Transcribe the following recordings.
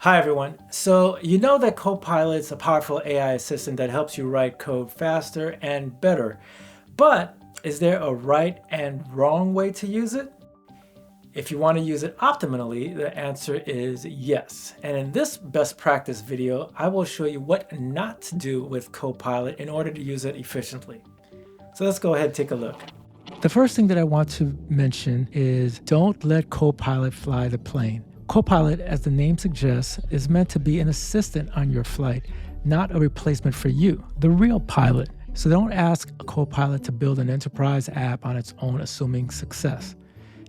Hi everyone. So you know that Copilot's a powerful AI assistant that helps you write code faster and better. But is there a right and wrong way to use it? If you want to use it optimally, the answer is yes. And in this best practice video, I will show you what not to do with Copilot in order to use it efficiently. So let's go ahead and take a look. The first thing that I want to mention is don't let Copilot fly the plane. Copilot, as the name suggests, is meant to be an assistant on your flight, not a replacement for you, the real pilot. So don't ask a Copilot to build an enterprise app on its own, assuming success.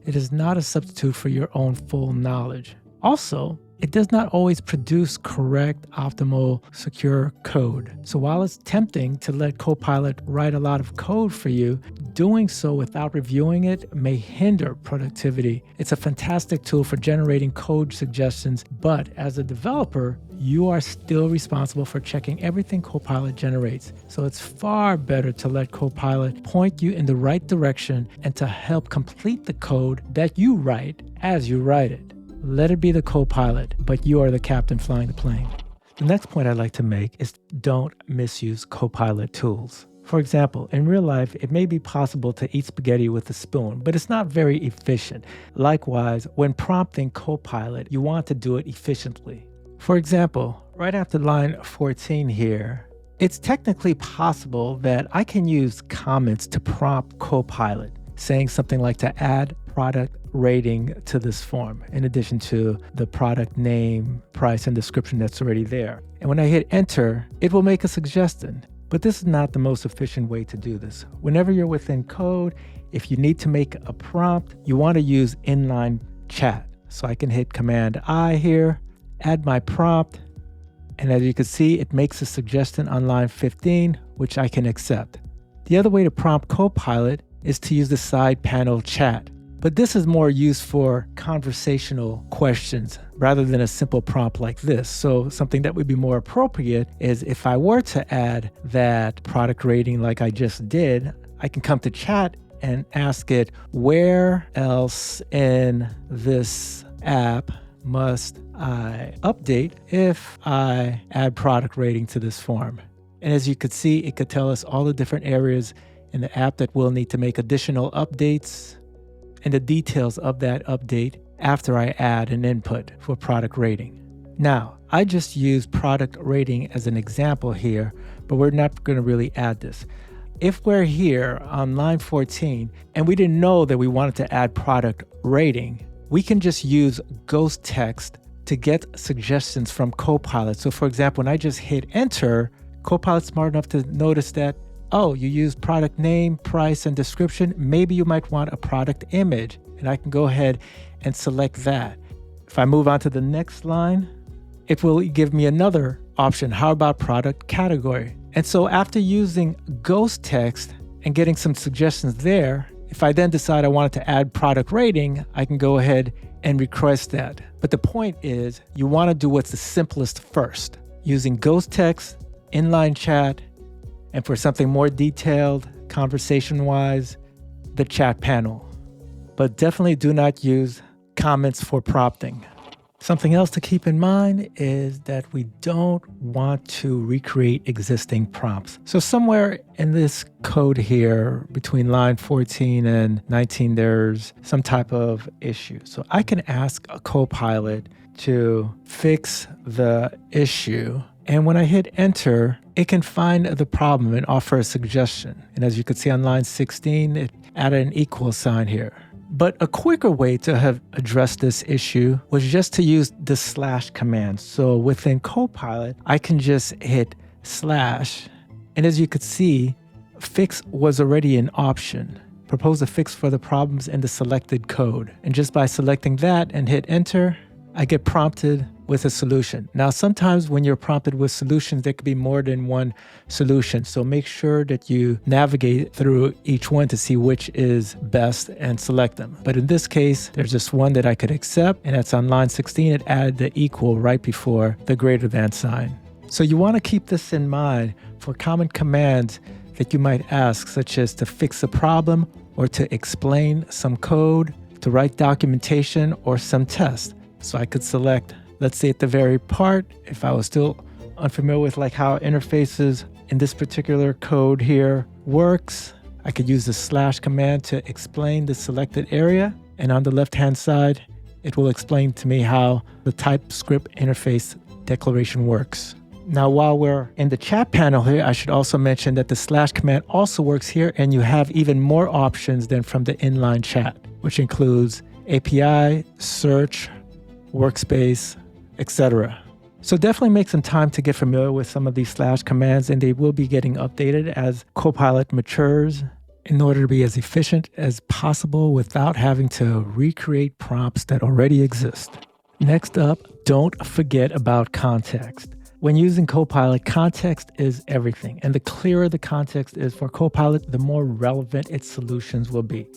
It is not a substitute for your own full knowledge. Also, it does not always produce correct, optimal, secure code. So while it's tempting to let Copilot write a lot of code for you, doing so without reviewing it may hinder productivity. It's a fantastic tool for generating code suggestions, but as a developer, you are still responsible for checking everything Copilot generates. So it's far better to let Copilot point you in the right direction and to help complete the code that you write as you write it. Let it be the co-pilot, but you are the captain flying the plane. The next point I'd like to make is don't misuse Copilot tools. For example, in real life, it may be possible to eat spaghetti with a spoon, but it's not very efficient. Likewise, when prompting Copilot, you want to do it efficiently. For example, right after line 14 here, it's technically possible that I can use comments to prompt Copilot, saying something like to add product rating to this form, in addition to the product name, price, and description that's already there. And when I hit enter, it will make a suggestion. But this is not the most efficient way to do this. Whenever you're within code, if you need to make a prompt, you want to use inline chat. So I can hit Command I here, add my prompt, and as you can see, it makes a suggestion on line 15, which I can accept. The other way to prompt Copilot is to use the side panel chat. But this is more used for conversational questions rather than a simple prompt like this. So something that would be more appropriate is if I were to add that product rating like I just did, I can come to chat and ask it, where else in this app must I update if I add product rating to this form? And as you could see, it could tell us all the different areas in the app that we'll need to make additional updates and the details of that update after I add an input for product rating. Now, I just used product rating as an example here, but we're not going to really add this. If we're here on line 14 and we didn't know that we wanted to add product rating, we can just use ghost text to get suggestions from Copilot. So for example, when I just hit enter, Copilot's smart enough to notice that, oh, you use product name, price, and description. Maybe you might want a product image, and I can go ahead and select that. If I move on to the next line, it will give me another option. How about product category? And so after using ghost text and getting some suggestions there, if I then decide I wanted to add product rating, I can go ahead and request that. But the point is, you want to do what's the simplest first, using ghost text, inline chat, and for something more detailed, conversation-wise, the chat panel. But definitely do not use comments for prompting. Something else to keep in mind is that we don't want to recreate existing prompts. So somewhere in this code here, between line 14 and 19, there's some type of issue. So I can ask a Copilot to fix the issue. And when I hit enter, it can find the problem and offer a suggestion. And as you can see on line 16, it added an equal sign here. But a quicker way to have addressed this issue was just to use the slash command. So within Copilot, I can just hit slash. And as you could see, fix was already an option. Propose a fix for the problems in the selected code. And just by selecting that and hit enter, I get prompted with a solution. Now, sometimes when you're prompted with solutions, there could be more than one solution. So make sure that you navigate through each one to see which is best and select them. But in this case, there's just one that I could accept, and that's on line 16. It added the equal right before the greater than sign. So you want to keep this in mind for common commands that you might ask, such as to fix a problem or to explain some code, to write documentation or some tests. So I could select let's say at the very part, if I was still unfamiliar with like how interfaces in this particular code here works, I could use the / command to explain the selected area. And on the left-hand side, it will explain to me how the TypeScript interface declaration works. Now, while we're in the chat panel here, I should also mention that the / command also works here, and you have even more options than from the inline chat, which includes API, search, workspace, etc. So definitely make some time to get familiar with some of these / commands, and they will be getting updated as Copilot matures in order to be as efficient as possible without having to recreate prompts that already exist. Next up, don't forget about context. When using Copilot, context is everything. And the clearer the context is for Copilot, the more relevant its solutions will be.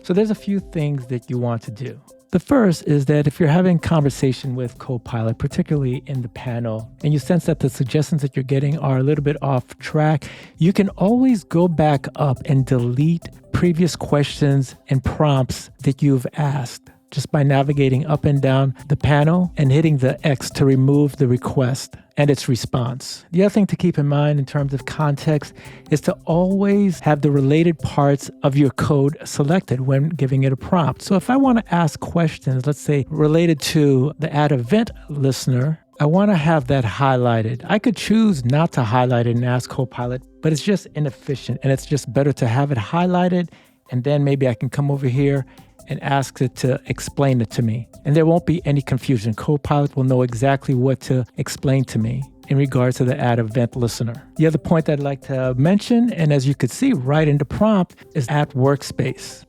So there's a few things that you want to do. The first is that if you're having conversation with Copilot, particularly in the panel, and you sense that the suggestions that you're getting are a little bit off track, you can always go back up and delete previous questions and prompts that you've asked just by navigating up and down the panel and hitting the X to remove the request and its response. The other thing to keep in mind in terms of context is to always have the related parts of your code selected when giving it a prompt. So if I want to ask questions, let's say related to the add event listener, I want to have that highlighted. I could choose not to highlight it and ask Copilot, but it's just inefficient, and it's just better to have it highlighted, and then maybe I can come over here and ask it to explain it to me. And there won't be any confusion. Copilot will know exactly what to explain to me in regards to the add event listener. The other point I'd like to mention, and as you could see right in the prompt, is at workspace.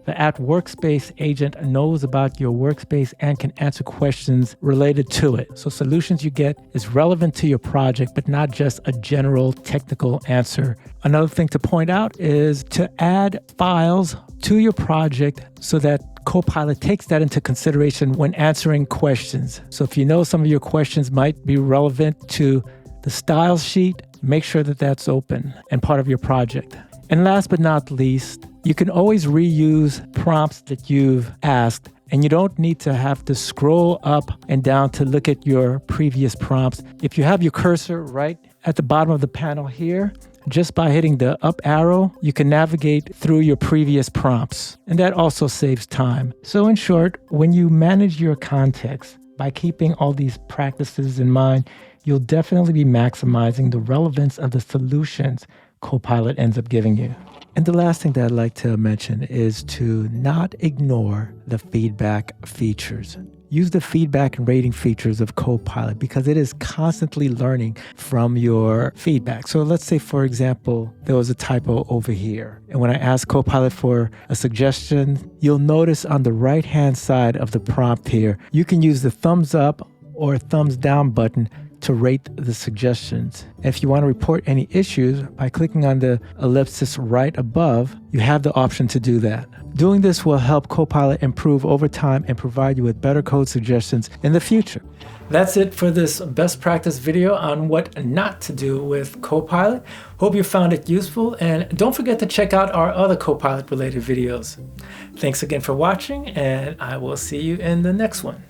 The at workspace agent knows about your workspace and can answer questions related to it. So solutions you get is relevant to your project, but not just a general technical answer. Another thing to point out is to add files to your project so that Copilot takes that into consideration when answering questions. So if you know some of your questions might be relevant to the styles sheet, make sure that that's open and part of your project. And last but not least, you can always reuse prompts that you've asked, and you don't need to have to scroll up and down to look at your previous prompts. If you have your cursor right at the bottom of the panel here, just by hitting the up arrow, you can navigate through your previous prompts, and that also saves time. So in short, when you manage your context by keeping all these practices in mind, you'll definitely be maximizing the relevance of the solutions Copilot ends up giving you. And the last thing that I'd like to mention is to not ignore the feedback features. Use the feedback and rating features of Copilot because it is constantly learning from your feedback. So let's say, for example, there was a typo over here. And when I ask Copilot for a suggestion, you'll notice on the right-hand side of the prompt here, you can use the thumbs up or thumbs down button to rate the suggestions. If you want to report any issues, by clicking on the ellipsis right above, you have the option to do that. Doing this will help Copilot improve over time and provide you with better code suggestions in the future. That's it for this best practice video on what not to do with Copilot. Hope you found it useful, and don't forget to check out our other Copilot related videos. Thanks again for watching, and I will see you in the next one.